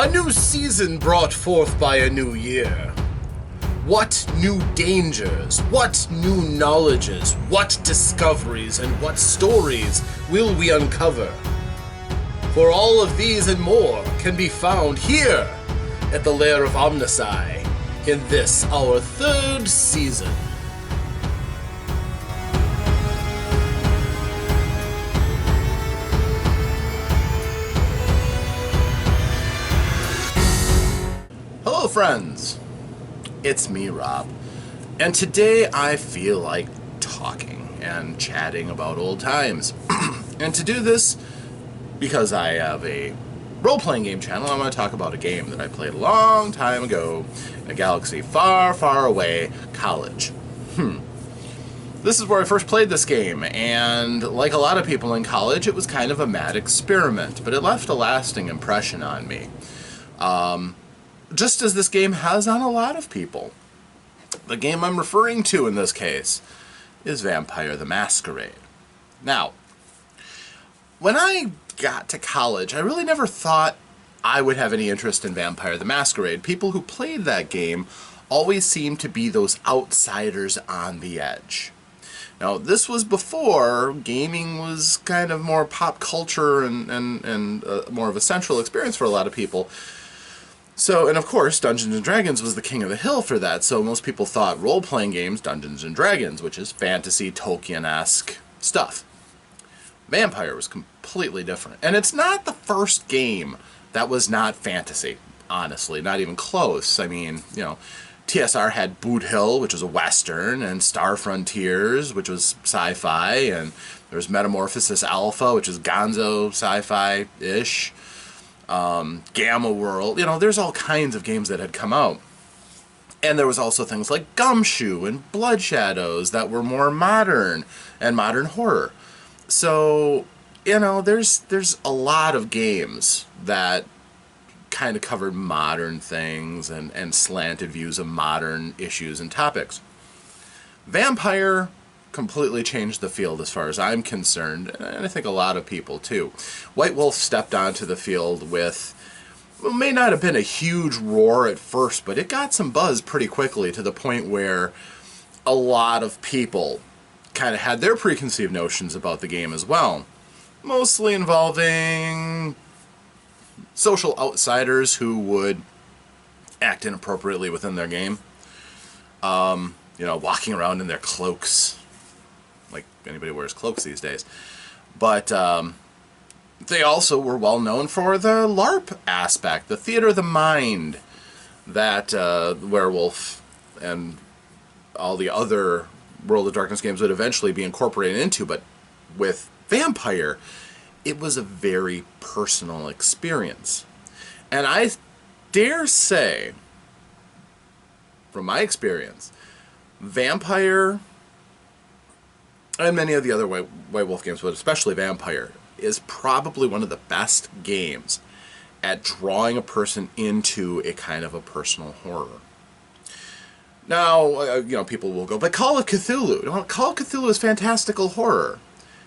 A new season brought forth by a new year. What new dangers, what new knowledges, what discoveries, and what stories will we uncover? For all of these and more can be found here at the Lair of OmnusI in this, our third season. Hello friends, it's me Rob, and today I feel like talking and chatting about old times. And to do this, because I have a role-playing game channel, I'm going to talk about a game that I played a long time ago in a galaxy far, far away, college. This is where I first played this game, and like a lot of people in college, it was kind of a mad experiment, but it left a lasting impression on me. Just as this game has on a lot of people. The game I'm referring to in this case is Vampire the Masquerade. Now, when I got to college, I really never thought I would have any interest in Vampire the Masquerade. People who played that game always seemed to be those outsiders on the edge. Now, this was before gaming was kind of more pop culture and more of a central experience for a lot of people. So, and of course, Dungeons & Dragons was the king of the hill for that, so most people thought role-playing games, Dungeons & Dragons, which is fantasy, Tolkien-esque stuff. Vampire was completely different. And it's not the first game that was not fantasy, honestly, not even close. I mean, you know, TSR had Boot Hill, which was a western, and Star Frontiers, which was sci-fi, and there was Metamorphosis Alpha, which is gonzo sci-fi-ish. Gamma World, you know, there's all kinds of games that had come out. And there was also things like Gumshoe and Blood Shadows that were more modern and modern horror. So, you know, there's a lot of games that kind of covered modern things and slanted views of modern issues and topics. Vampire completely changed the field as far as I'm concerned, and I think a lot of people too. White Wolf stepped onto the field with, well, may not have been a huge roar at first, but it got some buzz pretty quickly to the point where a lot of people kind of had their preconceived notions about the game as well. Mostly involving social outsiders who would act inappropriately within their game. You know, walking around in their cloaks. Like anybody wears cloaks these days. But they also were well known for the LARP aspect, the theater of the mind that Werewolf and all the other World of Darkness games would eventually be incorporated into. But with Vampire, it was a very personal experience. And I dare say, from my experience, Vampire, and many of the other White Wolf games, but especially Vampire, is probably one of the best games at drawing a person into a kind of a personal horror. Now, you know, people will go, but Call of Cthulhu. Well, Call of Cthulhu is fantastical horror.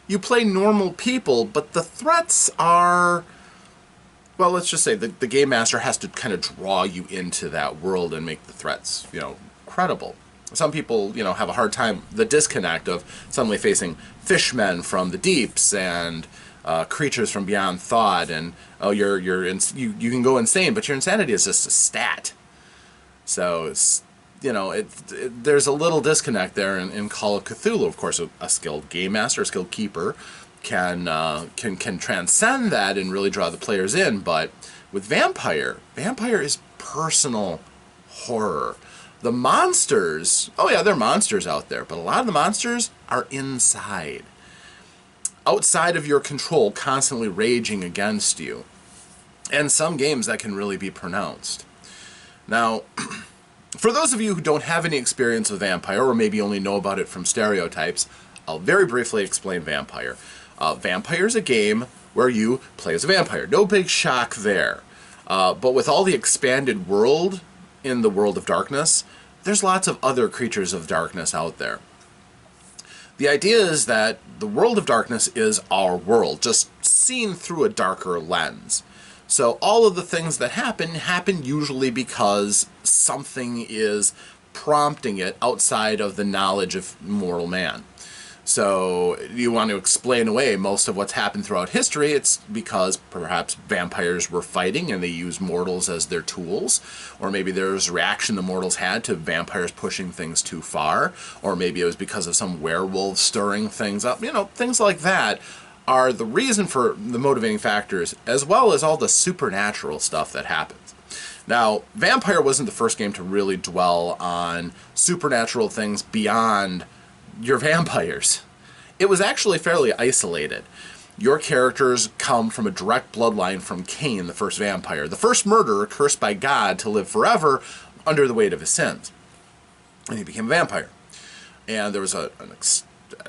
You play normal people, but the threats are, well, let's just say the game master has to kind of draw you into that world and make the threats, you know, credible. Some people, you know, have a hard time, the disconnect of suddenly facing fishmen from the deeps and creatures from beyond thought, and oh, you can go insane, but your insanity is just a stat. So it's, you know, there's a little disconnect there in Call of Cthulhu. Of course, a skilled game master, a skilled keeper can transcend that and really draw the players in. But with Vampire is personal horror. The monsters, oh yeah, there are monsters out there, but a lot of the monsters are inside. Outside of your control, constantly raging against you. And some games that can really be pronounced. Now, for those of you who don't have any experience with Vampire, or maybe only know about it from stereotypes, I'll very briefly explain Vampire. Vampire is a game where you play as a vampire. No big shock there. But with all the expanded world in the World of Darkness, there's lots of other creatures of darkness out there. The idea is that the World of Darkness is our world, just seen through a darker lens. So all of the things that happen usually because something is prompting it outside of the knowledge of mortal man. So you want to explain away most of what's happened throughout history, it's because perhaps vampires were fighting and they used mortals as their tools, or maybe there's a reaction the mortals had to vampires pushing things too far, or maybe it was because of some werewolf stirring things up. Things like that are the reason for the motivating factors, as well as all the supernatural stuff that happens. Now, Vampire wasn't the first game to really dwell on supernatural things beyond your vampires. It was actually fairly isolated. Your characters come from a direct bloodline from Cain, the first vampire, the first murderer cursed by God to live forever under the weight of his sins. And he became a vampire. And there was an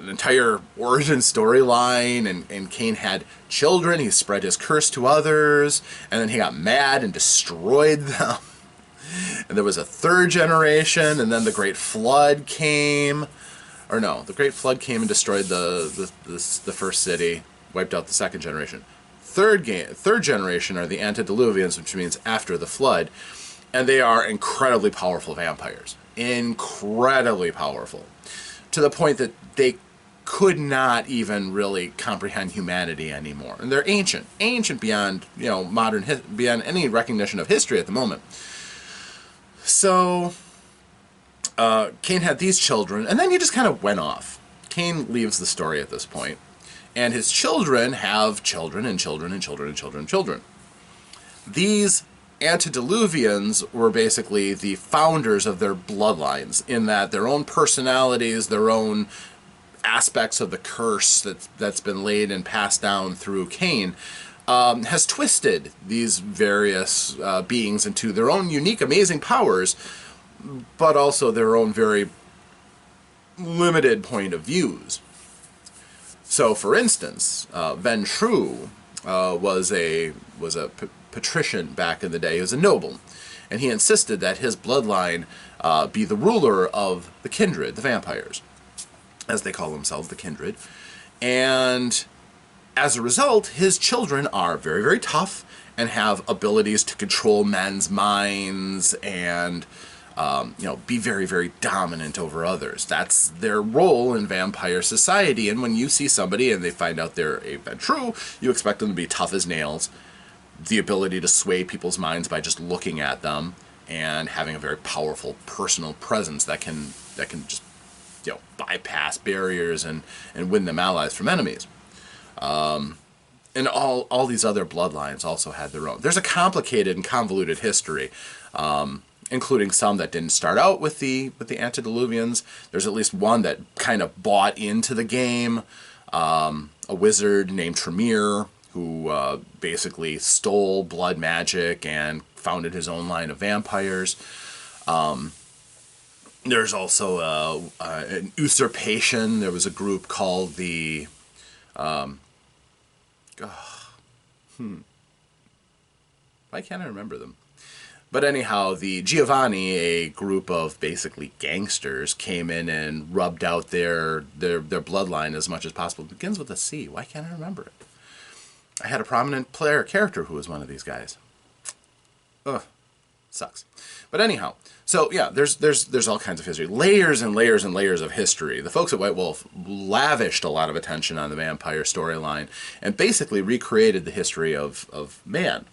entire origin storyline, and Cain had children, he spread his curse to others, and then he got mad and destroyed them. And there was a third generation, and then the Great Flood came. Or no, the Great Flood came and destroyed the first city, wiped out the second generation. Third generation are the antediluvians, which means after the flood, and they are incredibly powerful vampires. Incredibly powerful. To the point that they could not even really comprehend humanity anymore. And they're ancient beyond, beyond any recognition of history at the moment. So Cain had these children, and then he just kind of went off. Cain leaves the story at this point, and his children have children and children and children and children and children. These antediluvians were basically the founders of their bloodlines, in that their own personalities, their own aspects of the curse that's been laid and passed down through Cain, has twisted these various beings into their own unique, amazing powers, but also their own very limited point of views. So, for instance, Ventru was a patrician back in the day. He was a noble, and he insisted that his bloodline be the ruler of the kindred, the vampires, as they call themselves, the kindred. And as a result, his children are very, very tough and have abilities to control men's minds and be very, very dominant over others. That's their role in vampire society. And when you see somebody and they find out they're a Ventru, you expect them to be tough as nails, the ability to sway people's minds by just looking at them, and having a very powerful personal presence that can just bypass barriers and win them allies from enemies. And all these other bloodlines also had their own. There's a complicated and convoluted history, including some that didn't start out with the antediluvians. There's at least one that kind of bought into the game, a wizard named Tremere, who basically stole blood magic and founded his own line of vampires. There's also an usurpation. There was a group called the why can't I remember them? But anyhow, the Giovanni, a group of basically gangsters, came in and rubbed out their bloodline as much as possible. It begins with a C. Why can't I remember it? I had a prominent character who was one of these guys. Ugh, sucks. But anyhow, so yeah, there's all kinds of history, layers and layers and layers of history. The folks at White Wolf lavished a lot of attention on the vampire storyline and basically recreated the history of man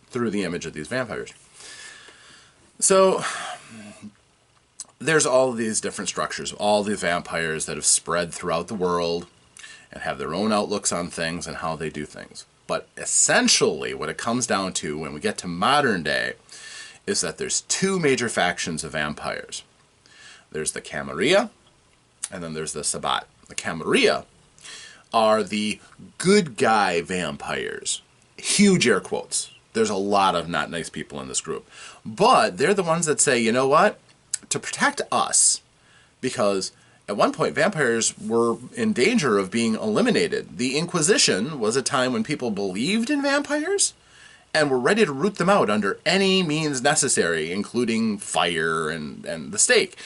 through the image of these vampires. So there's all of these different structures, all these vampires that have spread throughout the world and have their own outlooks on things and how they do things. But essentially what it comes down to when we get to modern day is that there's two major factions of vampires. There's the Camarilla, and then there's the Sabbat. The Camarilla are the good guy vampires. Huge air quotes. There's a lot of not nice people in this group. But they're the ones that say, you know what? To protect us, because at one point vampires were in danger of being eliminated. The Inquisition was a time when people believed in vampires and were ready to root them out under any means necessary, including fire and the stake.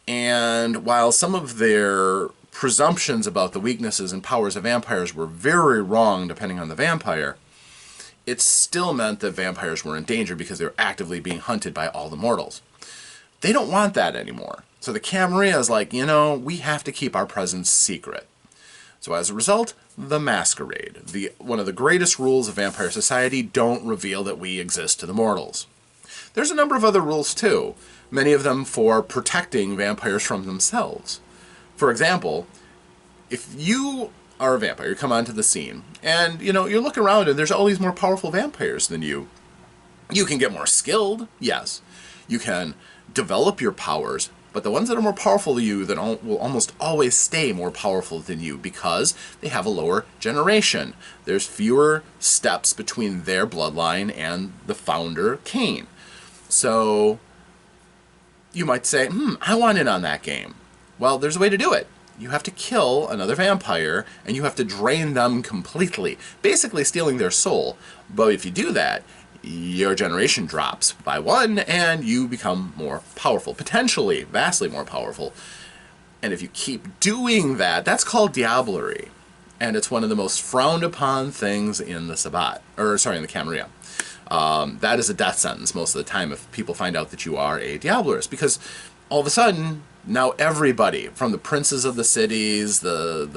And while some of their presumptions about the weaknesses and powers of vampires were very wrong, depending on the vampire, it still meant that vampires were in danger because they were actively being hunted by all the mortals. They don't want that anymore. So the Camarilla is like, we have to keep our presence secret. So as a result, the Masquerade, one of the greatest rules of vampire society, don't reveal that we exist to the mortals. There's a number of other rules too, many of them for protecting vampires from themselves. For example, if you are a vampire, you come onto the scene, and you're looking around and there's all these more powerful vampires than you. You can get more skilled, yes. You can develop your powers, but the ones that are more powerful than you will almost always stay more powerful than you because they have a lower generation. There's fewer steps between their bloodline and the founder, Cain. So you might say, I want in on that game. Well, there's a way to do it. You have to kill another vampire, and you have to drain them completely, basically stealing their soul. But if you do that, your generation drops by 1, and you become more powerful, potentially vastly more powerful. And if you keep doing that, that's called diablerie. And it's one of the most frowned upon things in the Sabbat, in the Camarilla. That is a death sentence most of the time if people find out that you are a diablerist, because all of a sudden, now everybody, from the princes of the cities, the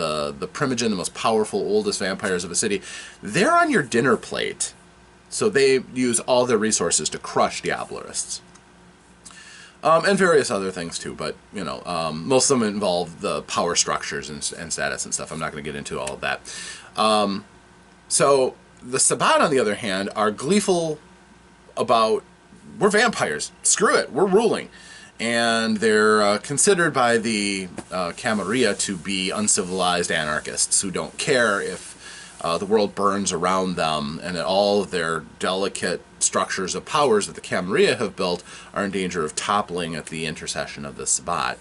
primogen, the most powerful, oldest vampires of a city, they're on your dinner plate. So they use all their resources to crush diablerists. And various other things too, but, most of them involve the power structures and status and stuff. I'm not going to get into all of that. So the Sabbat, on the other hand, are gleeful about, we're vampires, screw it, we're ruling. And they're considered by the Camarilla to be uncivilized anarchists who don't care if the world burns around them and that all of their delicate structures of powers that the Camarilla have built are in danger of toppling at the intercession of the Sabbat.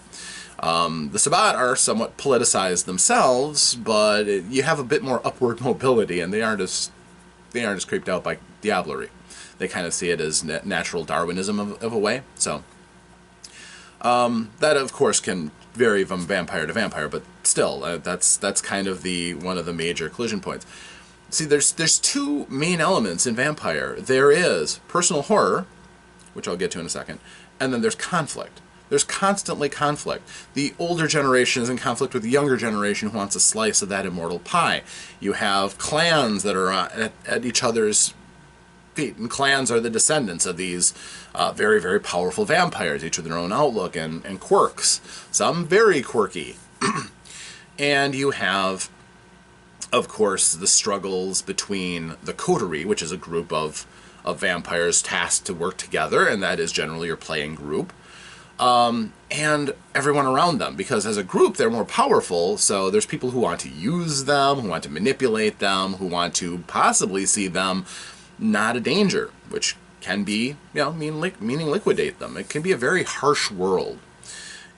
The Sabbat are somewhat politicized themselves, but you have a bit more upward mobility, and they aren't as creeped out by diablerie. They kind of see it as natural Darwinism of a way. So that, of course, can vary from vampire to vampire, but still, that's kind of one of the major collision points. See, there's two main elements in vampire. There is personal horror, which I'll get to in a second, and then there's conflict. There's constantly conflict. The older generation is in conflict with the younger generation who wants a slice of that immortal pie. You have clans that are at each other's feet, and clans are the descendants of these very, very powerful vampires, each with their own outlook and quirks, some very quirky. And you have, of course, the struggles between the coterie, which is a group of vampires tasked to work together, and that is generally your playing group, and everyone around them, because as a group they're more powerful, so there's people who want to use them, who want to manipulate them, who want to possibly see them not a danger, which can be, meaning liquidate them. It can be a very harsh world,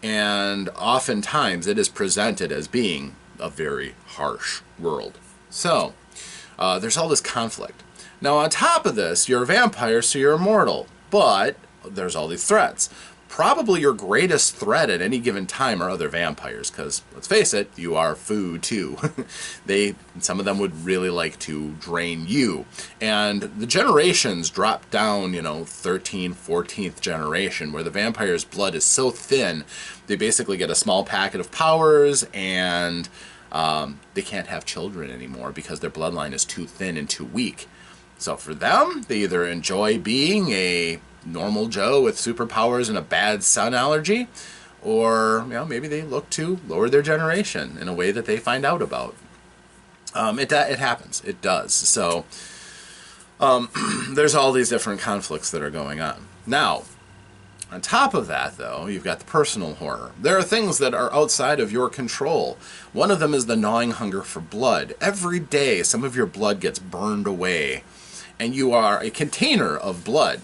and oftentimes it is presented as being a very harsh world. So there's all this conflict. Now on top of this, you're a vampire, so you're immortal, but there's all these threats. Probably your greatest threat at any given time are other vampires, because, let's face it, you are food too. Some of them would really like to drain you. And the generations drop down, 13th, 14th generation, where the vampire's blood is so thin, they basically get a small packet of powers, and they can't have children anymore because their bloodline is too thin and too weak. So for them, they either enjoy being a normal Joe with superpowers and a bad sun allergy, or maybe they look to lower their generation in a way that they find out about. It happens. It does. So there's all these different conflicts that are going on. Now, on top of that, though, you've got the personal horror. There are things that are outside of your control. One of them is the gnawing hunger for blood. Every day, some of your blood gets burned away, and you are a container of blood.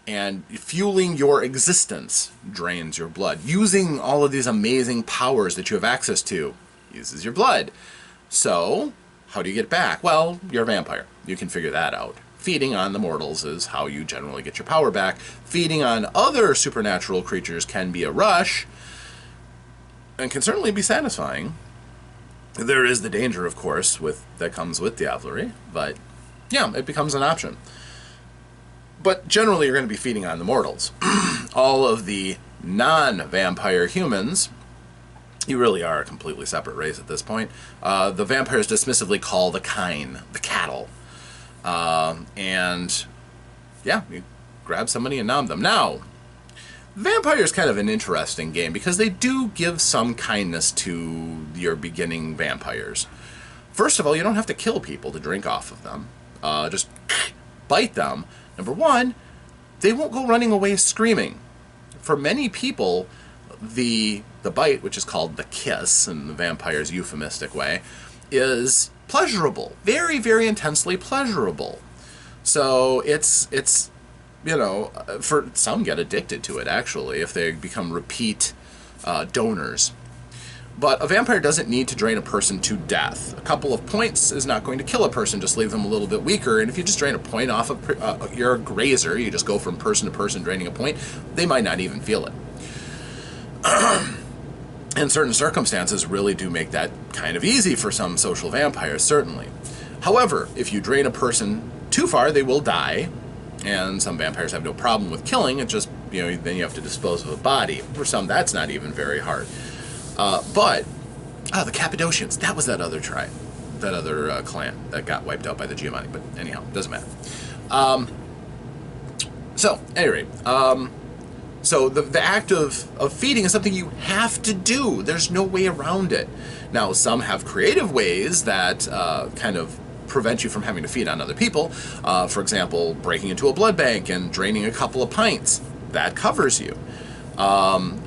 And fueling your existence drains your blood. Using all of these amazing powers that you have access to uses your blood. So, how do you get back? Well, you're a vampire. You can figure that out. Feeding on the mortals is how you generally get your power back. Feeding on other supernatural creatures can be a rush, and can certainly be satisfying. There is the danger, of course, that comes with diablerie, but yeah, it becomes an option. But generally, you're going to be feeding on the mortals. All of the non-vampire humans, you really are a completely separate race at this point. The vampires dismissively call the kine the cattle. And yeah, you grab somebody and nom them. Now, Vampire is kind of an interesting game because they do give some kindness to your beginning vampires. First of all, you don't have to kill people to drink off of them. Just bite them. Number one, they won't go running away screaming. For many people, the bite, which is called the kiss in the vampire's euphemistic way, is pleasurable. Very, very intensely pleasurable. So it's you know, for some get addicted to it, actually, if they become repeat donors. But a vampire doesn't need to drain a person to death. A couple of points is not going to kill a person, just leave them a little bit weaker. And if you just drain a point off of you're a grazer, you just go from person to person draining a point, they might not even feel it. And certain circumstances really do make that kind of easy for some social vampires, certainly. However, if you drain a person too far, they will die. And some vampires have no problem with killing. It just, you know, then you have to dispose of a body. For some, that's not even very hard. But the Cappadocians, that was that other tribe, that other clan that got wiped out by the Giovanni. But anyhow, doesn't matter. So, at any rate, so the act of feeding is something you have to do. There's no way around it. Now, some have creative ways that kind of prevent you from having to feed on other people. For example, breaking into a blood bank and draining a couple of pints. That covers you.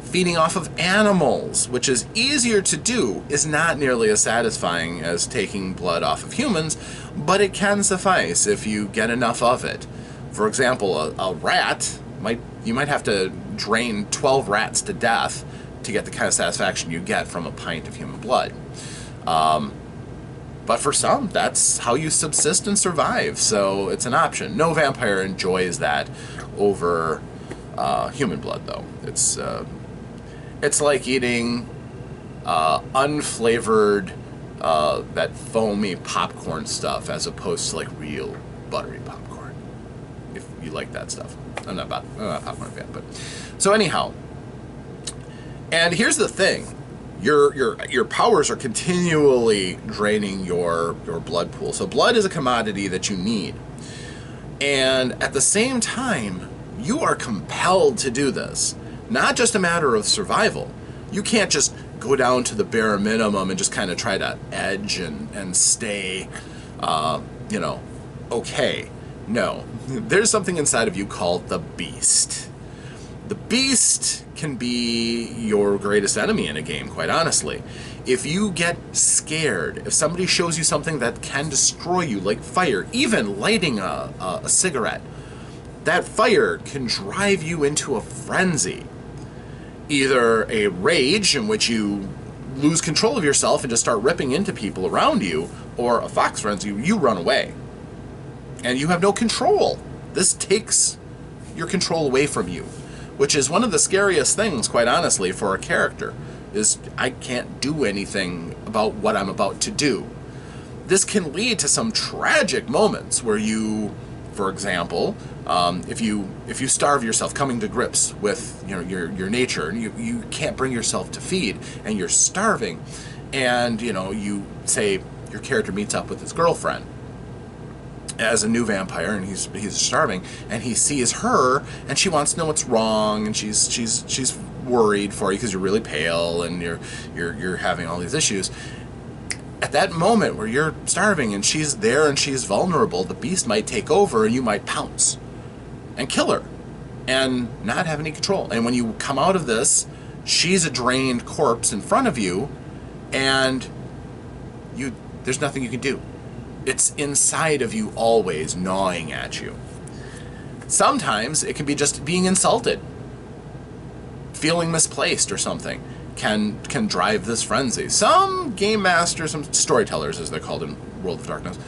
Feeding off of animals, which is easier to do, is not nearly as satisfying as taking blood off of humans, but it can suffice if you get enough of it. For example, a rat, you might have to drain 12 rats to death to get the kind of satisfaction you get from a pint of human blood. But for some, that's how you subsist and survive, so it's an option. No vampire enjoys that over human blood, though. It's like eating unflavored, that foamy popcorn stuff as opposed to like real buttery popcorn. If you like that stuff. I'm not a popcorn fan, but so anyhow. And here's the thing. Your powers are continually draining your blood pool. So blood is a commodity that you need. And at the same time, you are compelled to do this. Not just a matter of survival. You can't just go down to the bare minimum and just kind of try to edge and stay, okay. No. There's something inside of you called the beast. The beast can be your greatest enemy in a game, quite honestly. If you get scared, if somebody shows you something that can destroy you, like fire, even lighting a cigarette, that fire can drive you into a frenzy. Either a rage in which you lose control of yourself and just start ripping into people around you, or a fox frenzy, you run away. And you have no control. This takes your control away from you, which is one of the scariest things, quite honestly, for a character, is I can't do anything about what I'm about to do. This can lead to some tragic moments where you, for example, if you starve yourself, coming to grips with your nature, and you can't bring yourself to feed, and you're starving, and you say your character meets up with his girlfriend as a new vampire, and he's starving, and he sees her, and she wants to know what's wrong, and she's worried for you because you're really pale and you're having all these issues. At that moment where you're starving and she's there and she's vulnerable, the beast might take over and you might pounce and kill her and not have any control. And when you come out of this, she's a drained corpse in front of you, and there's nothing you can do. It's inside of you always, gnawing at you. Sometimes it can be just being insulted. Feeling misplaced or something can drive this frenzy. Some game masters, some storytellers as they're called in World of Darkness,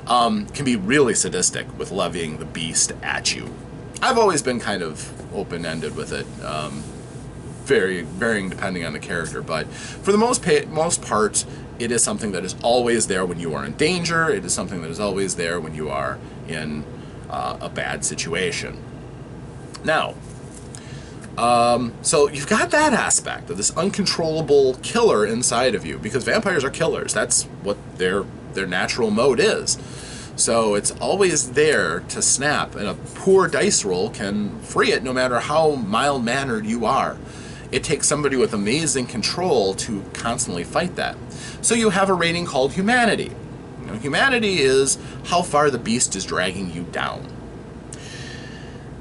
can be really sadistic with levying the beast at you. I've always been kind of open-ended with it, varying depending on the character, but for the most part, It is something that is always there when you are in danger. It is something that is always there when you are in a bad situation. Now, so you've got that aspect of this uncontrollable killer inside of you, because vampires are killers. That's what their natural mode is. So it's always there to snap, and a poor dice roll can free it no matter how mild-mannered you are. It takes somebody with amazing control to constantly fight that. So you have a rating called humanity. You know, humanity is how far the beast is dragging you down.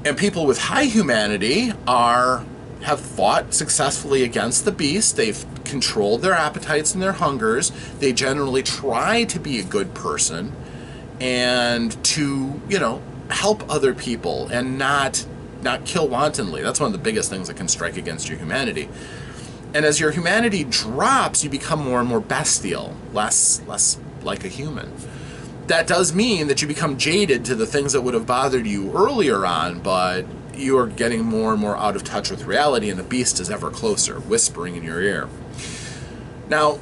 And people with high humanity have fought successfully against the beast. They've controlled their appetites and their hungers. They generally try to be a good person and to, you know, help other people and not kill wantonly. That's one of the biggest things that can strike against your humanity. And as your humanity drops, you become more and more bestial, less like a human. That does mean that you become jaded to the things that would have bothered you earlier on, but you are getting more and more out of touch with reality, and the beast is ever closer, whispering in your ear. Now,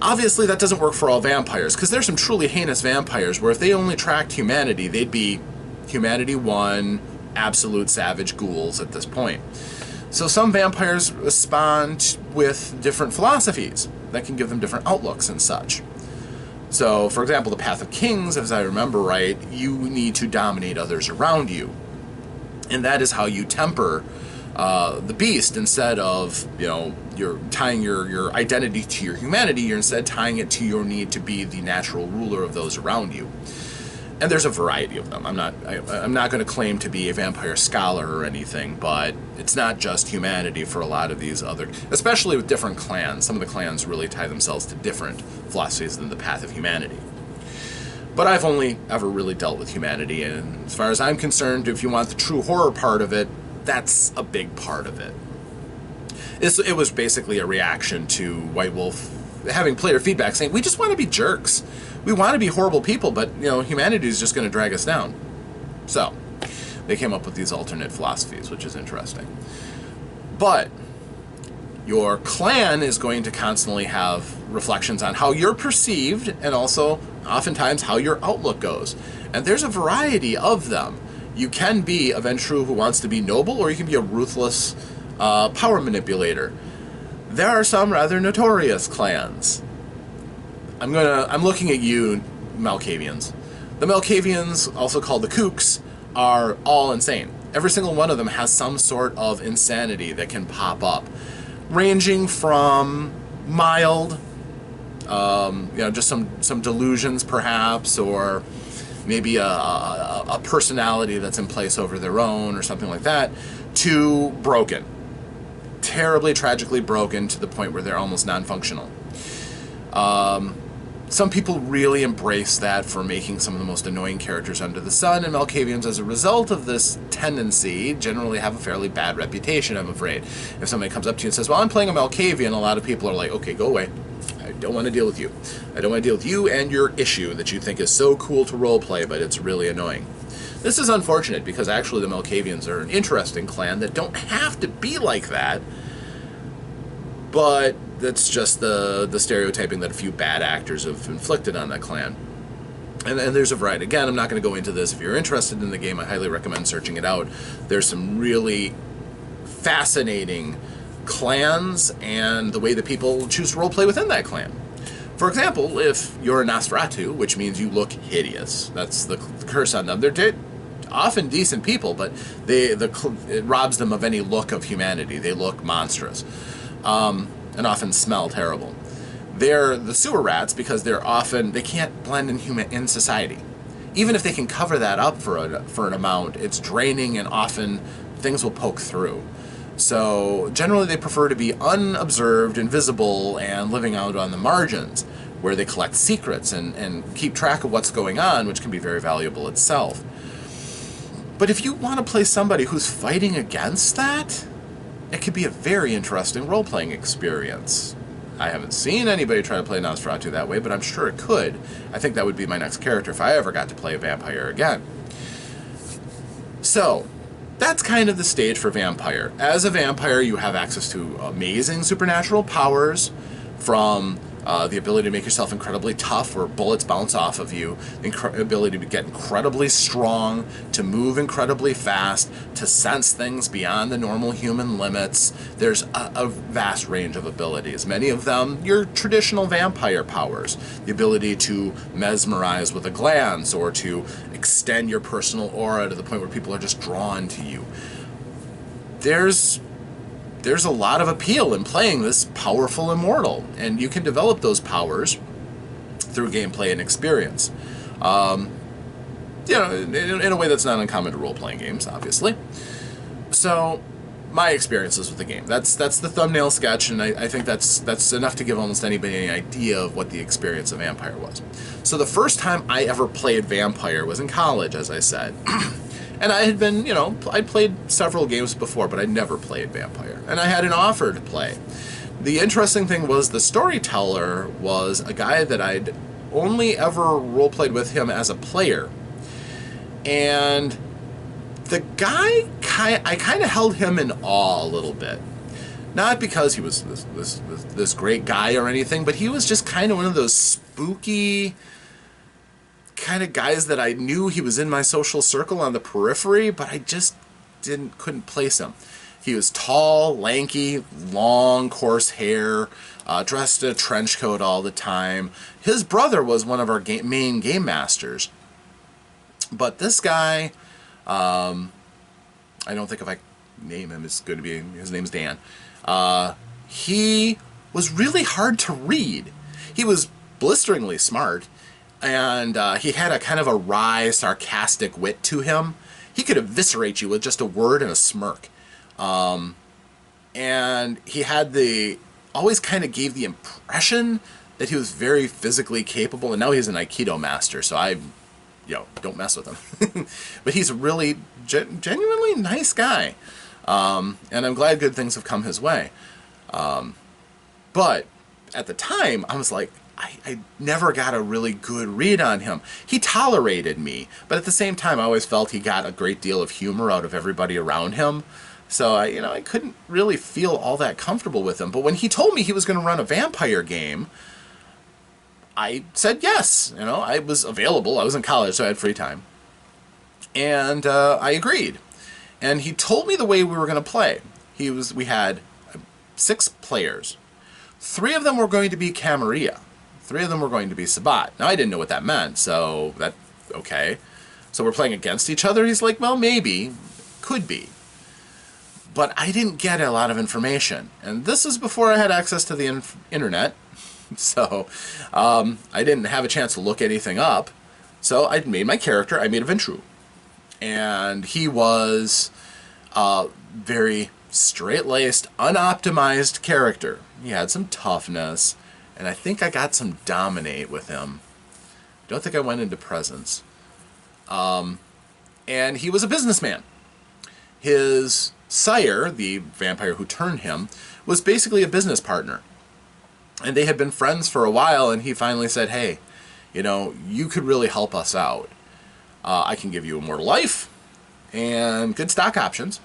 obviously that doesn't work for all vampires, because there's some truly heinous vampires where if they only tracked humanity, they'd be Humanity 1, absolute savage ghouls at this point. So some vampires respond with different philosophies that can give them different outlooks and such. So, for example, the Path of Kings, as I remember right, you need to dominate others around you. And that is how you temper the beast. Instead of, you know, you're tying your identity to your humanity, you're instead tying it to your need to be the natural ruler of those around you. And there's a variety of them. I'm not going to claim to be a vampire scholar or anything, but it's not just humanity for a lot of these other, especially with different clans. Some of the clans really tie themselves to different philosophies than the Path of Humanity. But I've only ever really dealt with humanity, and as far as I'm concerned, if you want the true horror part of it, that's a big part of it. It was basically a reaction to White Wolf having player feedback saying, we just want to be jerks. We want to be horrible people, but, you know, humanity is just going to drag us down. So, they came up with these alternate philosophies, which is interesting. But your clan is going to constantly have reflections on how you're perceived, and also, oftentimes, how your outlook goes. And there's a variety of them. You can be a Ventrue who wants to be noble, or you can be a ruthless power manipulator. There are some rather notorious clans. I'm looking at you, Malkavians. The Malkavians, also called the Kooks, are all insane. Every single one of them has some sort of insanity that can pop up, ranging from mild, you know, just some delusions perhaps, or maybe a personality that's in place over their own, or something like that, to broken. Terribly, tragically broken to the point where they're almost non-functional. Some people really embrace that for making some of the most annoying characters under the sun, and Malkavians, as a result of this tendency, generally have a fairly bad reputation, I'm afraid. If somebody comes up to you and says, well, I'm playing a Malkavian, a lot of people are like, okay, go away. I don't want to deal with you. I don't want to deal with you and your issue that you think is so cool to roleplay, but it's really annoying. This is unfortunate, because actually the Malkavians are an interesting clan that don't have to be like that, but that's just the stereotyping that a few bad actors have inflicted on that clan. And there's a variety. Again, I'm not going to go into this. If you're interested in the game, I highly recommend searching it out. There's some really fascinating clans and the way that people choose to roleplay within that clan. For example, if you're a Nosferatu, which means you look hideous, that's the curse on them. They're often decent people, but it robs them of any look of humanity. They look monstrous. And often smell terrible. They're the sewer rats because they can't blend in society. Even if they can cover that up for an amount, it's draining, and often things will poke through. So generally they prefer to be unobserved, invisible, and living out on the margins, where they collect secrets and keep track of what's going on, which can be very valuable itself. But if you want to play somebody who's fighting against that, it could be a very interesting role-playing experience. I haven't seen anybody try to play Nosferatu that way, but I'm sure it could. I think that would be my next character if I ever got to play a vampire again. So, that's kind of the stage for vampire. As a vampire, you have access to amazing supernatural powers, from the ability to make yourself incredibly tough where bullets bounce off of you, the ability to get incredibly strong, to move incredibly fast, to sense things beyond the normal human limits. There's a vast range of abilities. Many of them, your traditional vampire powers, the ability to mesmerize with a glance or to extend your personal aura to the point where people are just drawn to you. There's a lot of appeal in playing this powerful immortal, and you can develop those powers through gameplay and experience. In a way that's not uncommon to role-playing games, obviously. So, my experiences with the game. That's the thumbnail sketch, and I think that's enough to give almost anybody any idea of what the experience of Vampire was. So the first time I ever played Vampire was in college, as I said. And I had been, I'd played several games before, but I'd never played Vampire. And I had an offer to play. The interesting thing was the storyteller was a guy that I'd only ever roleplayed with him as a player. And the guy, I kind of held him in awe a little bit. Not because he was this great guy or anything, but he was just kind of one of those spooky kind of guys that I knew he was in my social circle on the periphery, but I just couldn't place him. He was tall, lanky, long, coarse hair, dressed in a trench coat all the time. His brother was one of our main game masters. But this guy, I don't think if I name him, it's going to be, his name's Dan. He was really hard to read. He was blisteringly smart. And he had a kind of a wry, sarcastic wit to him. He could eviscerate you with just a word and a smirk. And he had always kind of gave the impression that he was very physically capable. And now he's an Aikido master, so don't mess with him. But he's a really genuinely nice guy. And I'm glad good things have come his way. But at the time, I was like, I never got a really good read on him. He tolerated me, but at the same time, I always felt he got a great deal of humor out of everybody around him. So I couldn't really feel all that comfortable with him. But when he told me he was going to run a vampire game, I said yes. I was available. I was in college, so I had free time. And I agreed. And he told me the way we were going to play. We had 6 players. 3 of them were going to be Camarilla. 3 of them were going to be Sabat. Now, I didn't know what that meant, so okay. So we're playing against each other? He's like, well, maybe. Could be. But I didn't get a lot of information. And this is before I had access to the internet. So I didn't have a chance to look anything up. So I made my character. I made a Ventru. And he was a very straight-laced, unoptimized character. He had some toughness. And I think I got some dominate with him. Don't think I went into presence. And he was a businessman. His sire, the vampire who turned him, was basically a business partner. And they had been friends for a while, and he finally said, hey, you could really help us out. I can give you immortal life and good stock options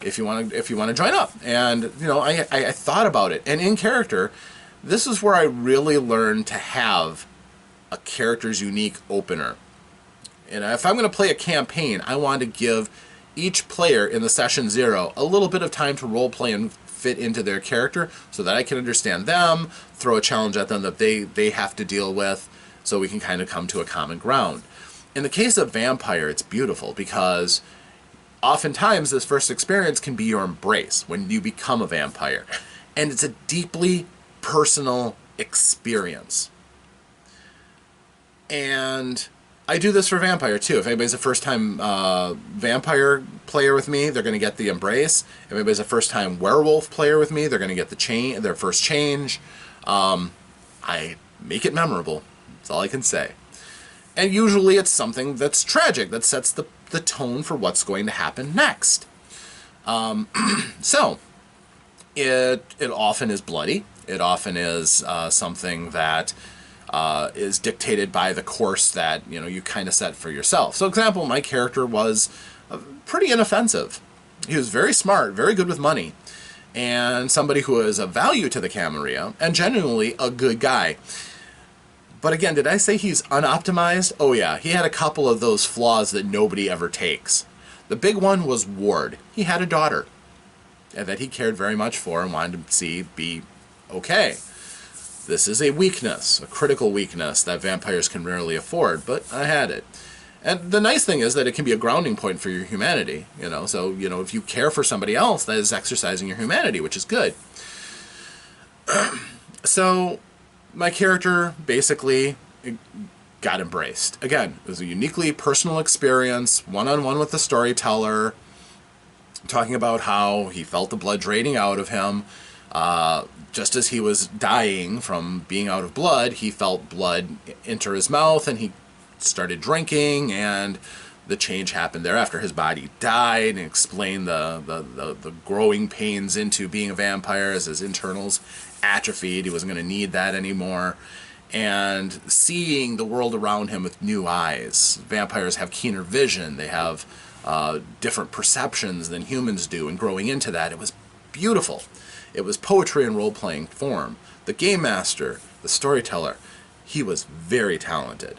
if you want to join up. And, I thought about it. And in character, this is where I really learned to have a character's unique opener. And if I'm going to play a campaign, I want to give each player in the session 0 a little bit of time to role play and fit into their character so that I can understand them, throw a challenge at them that they have to deal with, so we can kind of come to a common ground. In the case of Vampire, it's beautiful because oftentimes this first experience can be your embrace when you become a vampire. And it's a deeply personal experience. And I do this for Vampire too. If anybody's a first-time Vampire player with me, they're going to get the embrace. If anybody's a first-time Werewolf player with me, they're going to get their first change. I make it memorable. That's all I can say. And usually it's something that's tragic, that sets the tone for what's going to happen next. So, it often is bloody. It often is something that is dictated by the course that you kind of set for yourself. So, example, my character was pretty inoffensive. He was very smart, very good with money, and somebody who is of value to the Camarilla, and genuinely a good guy. But again, did I say he's unoptimized? Oh yeah, he had a couple of those flaws that nobody ever takes. The big one was Ward. He had a daughter that he cared very much for and wanted to see be okay. This is a weakness, a critical weakness that vampires can rarely afford, but I had it. And the nice thing is that it can be a grounding point for your humanity, you know. So, you know, if you care for somebody else, that is exercising your humanity, which is good. So, my character basically got embraced. Again, it was a uniquely personal experience, one-on-one with the storyteller, talking about how he felt the blood draining out of him. Just as he was dying from being out of blood, he felt blood enter his mouth, and he started drinking, and the change happened thereafter. His body died, and explained the growing pains into being a vampire as his internals atrophied. He wasn't going to need that anymore. And seeing the world around him with new eyes. Vampires have keener vision. They have different perceptions than humans do, and growing into that, it was beautiful. It was poetry in role-playing form. The game master, the storyteller, he was very talented.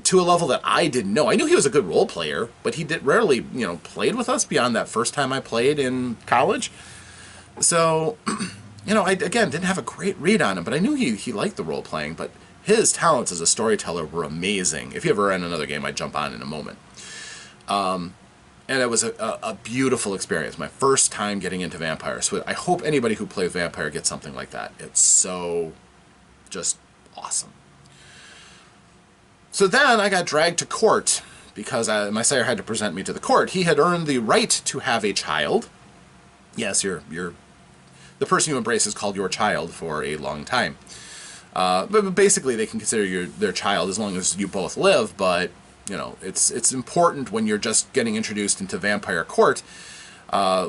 To a level that I didn't know. I knew he was a good role player, but he rarely, you know, played with us beyond that first time I played in college. So, you know, I, again, didn't have a great read on him, but I knew he liked the role playing, but his talents as a storyteller were amazing. If he ever ran another game, I'd jump on in a moment. And it was a beautiful experience. My first time getting into Vampire. So I hope anybody who plays Vampire gets something like that. It's so just awesome. So then I got dragged to court because my sire had to present me to the court. He had earned the right to have a child. Yes, the person you embrace is called your child for a long time. But basically they can consider their child as long as you both live, but you know, it's important when you're just getting introduced into vampire court,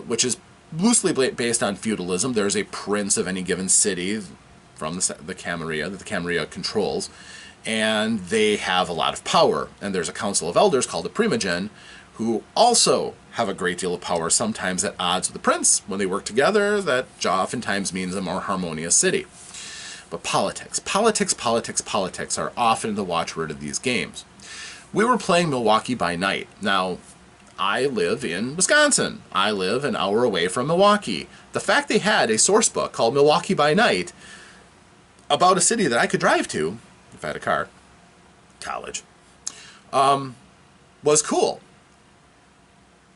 which is loosely based on feudalism. There's a prince of any given city from the Camarilla that the Camarilla controls, and they have a lot of power. And there's a council of elders called the Primogen, who also have a great deal of power, sometimes at odds with the prince. When they work together, that oftentimes means a more harmonious city. But politics are often the watchword of these games. We were playing Milwaukee by Night. Now, I live in Wisconsin. I live an hour away from Milwaukee. The fact they had a source book called Milwaukee by Night about a city that I could drive to, if I had a car, college, was cool.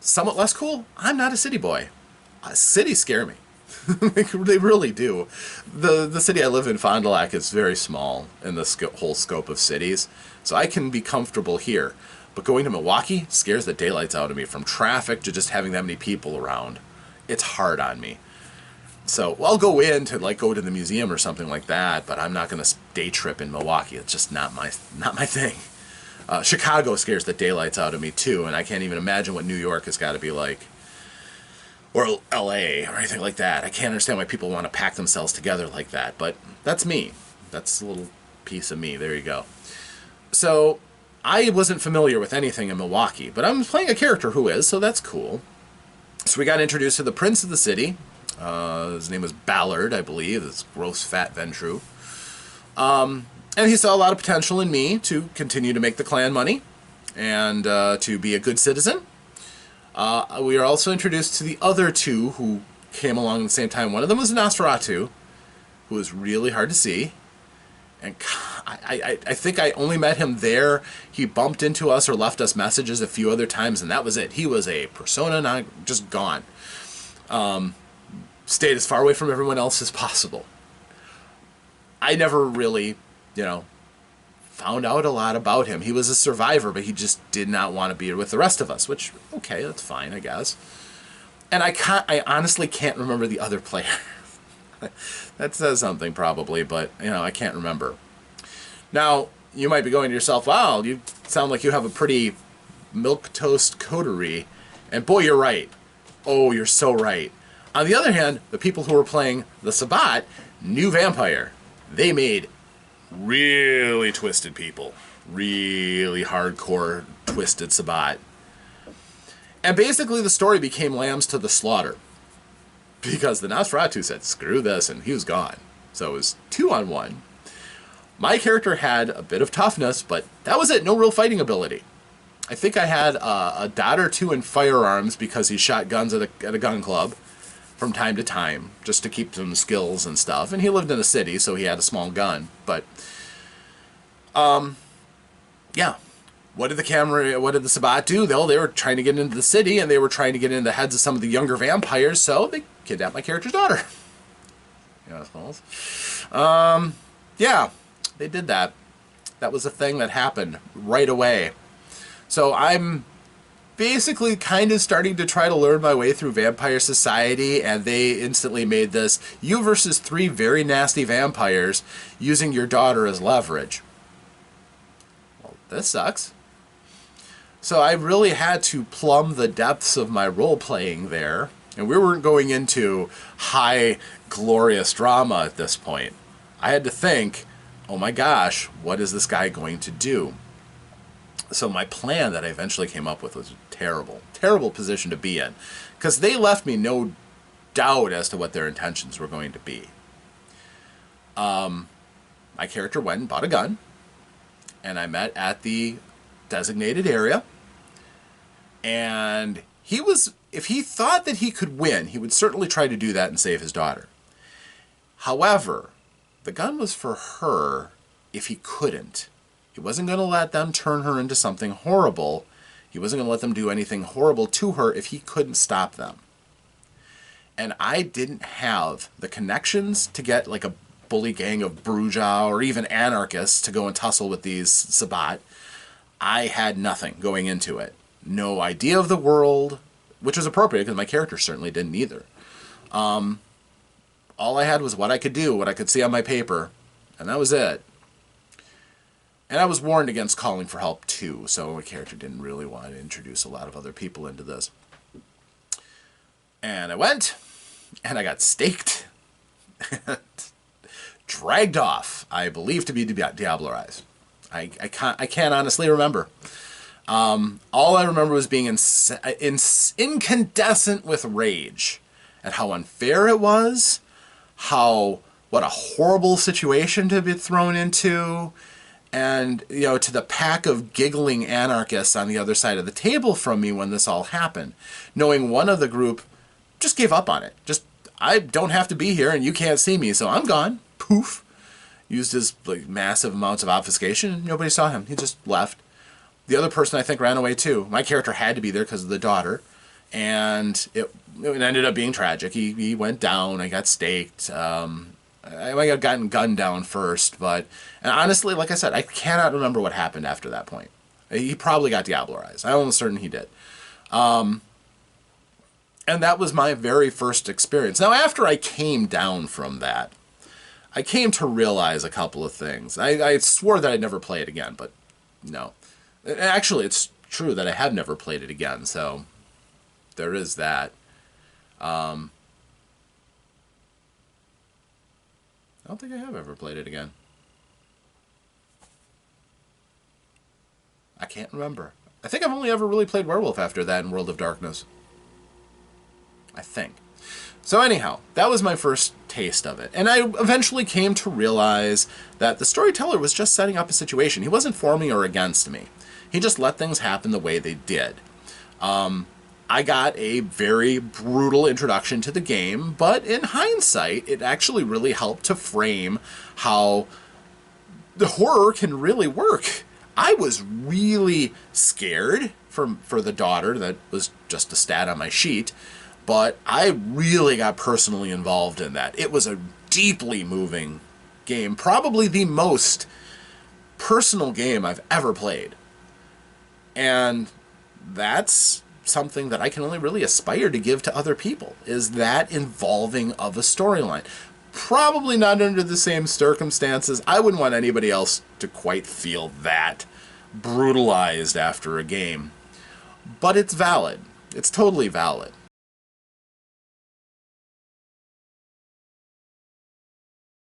Somewhat less cool, I'm not a city boy. Cities scare me. They really do. The city I live in, Fond du Lac, is very small in the whole scope of cities, so I can be comfortable here. But going to Milwaukee scares the daylights out of me, from traffic to just having that many people around. It's hard on me. So I'll go in to go to the museum or something like that, but I'm not going to day trip in Milwaukee. It's just not my thing. Chicago scares the daylights out of me too, and I can't even imagine what New York has got to be like. Or LA, or anything like that. I can't understand why people want to pack themselves together like that, but that's me. That's a little piece of me. There you go. So, I wasn't familiar with anything in Milwaukee, but I'm playing a character who is, so that's cool. So we got introduced to the prince of the city. His name was Ballard, I believe. This gross fat Ventru. And he saw a lot of potential in me to continue to make the clan money, and to be a good citizen. We are also introduced to the other two who came along at the same time. One of them was Nosferatu, who was really hard to see. And I think I only met him there. He bumped into us or left us messages a few other times, and that was it. He was a persona just gone. Stayed as far away from everyone else as possible. I never really, found out a lot about him. He was a survivor, but he just did not want to be with the rest of us, which, okay, that's fine, I guess. And I honestly can't remember the other player. That says something, probably, but, I can't remember. Now, you might be going to yourself, wow, you sound like you have a pretty milquetoast coterie. And boy, you're right. Oh, you're so right. On the other hand, the people who were playing the Sabbat knew Vampire. They made really twisted people. Really hardcore, twisted Sabbat. And basically the story became Lambs to the Slaughter. because the Nosferatu said, screw this, and he was gone. So it was 2-on-1. My character had a bit of toughness, but that was it. No real fighting ability. I think I had a dot or two in firearms because he shot guns at a gun club from time to time, just to keep some skills and stuff. And he lived in a city, so he had a small gun. But, yeah. What did the Sabbat do? They were trying to get into the city, and they were trying to get into the heads of some of the younger vampires, so they kidnapped my character's daughter. Yeah, yeah, they did that. That was a thing that happened right away. So I'm basically kind of starting to try to learn my way through Vampire Society, and they instantly made this you versus 3 very nasty vampires using your daughter as leverage. Well, this sucks. So I really had to plumb the depths of my role-playing there, and we weren't going into high, glorious drama at this point. I had to think, oh my gosh, what is this guy going to do? So my plan that I eventually came up with was a terrible, terrible position to be in, because they left me no doubt as to what their intentions were going to be. My character went and bought a gun, and I met at the designated area, and if he thought that he could win, he would certainly try to do that and save his daughter. However, the gun was for her if he couldn't. He wasn't going to let them turn her into something horrible. He wasn't going to let them do anything horrible to her if he couldn't stop them. And I didn't have the connections to get like a bully gang of Bruja or even anarchists to go and tussle with these Sabbat. I had nothing going into it. No idea of the world, which was appropriate because my character certainly didn't either. All I had was what I could do, what I could see on my paper, and that was it. And I was warned against calling for help too, so my character didn't really want to introduce a lot of other people into this. And I went, and I got staked, dragged off, I believe to be diablerized. I can't honestly remember. All I remember was being incandescent with rage at how unfair it was, what a horrible situation to be thrown into, and, you know, to the pack of giggling anarchists on the other side of the table from me when this all happened, knowing one of the group just gave up on it. Just, I don't have to be here and you can't see me, so I'm gone. Poof. Used his massive amounts of obfuscation, and nobody saw him. He just left. The other person, I think, ran away too. My character had to be there because of the daughter, and it ended up being tragic. He went down. I got staked. I might have gotten gunned down first, and honestly, like I said, I cannot remember what happened after that point. He probably got diablerized. I'm almost certain he did. And that was my very first experience. Now, after I came down from that, I came to realize a couple of things. I swore that I'd never play it again, but no. Actually, it's true that I have never played it again, so there is that. I don't think I have ever played it again. I can't remember. I think I've only ever really played Werewolf after that in World of Darkness. I think. So anyhow, that was my first taste of it. And I eventually came to realize that the storyteller was just setting up a situation. He wasn't for me or against me. He just let things happen the way they did. I got a very brutal introduction to the game, but in hindsight, it actually really helped to frame how the horror can really work. I was really scared for the daughter. That was just a stat on my sheet. But I really got personally involved in that. It was a deeply moving game. Probably the most personal game I've ever played. And that's something that I can only really aspire to give to other people, is that involving of a storyline. Probably not under the same circumstances. I wouldn't want anybody else to quite feel that brutalized after a game. But it's valid. It's totally valid.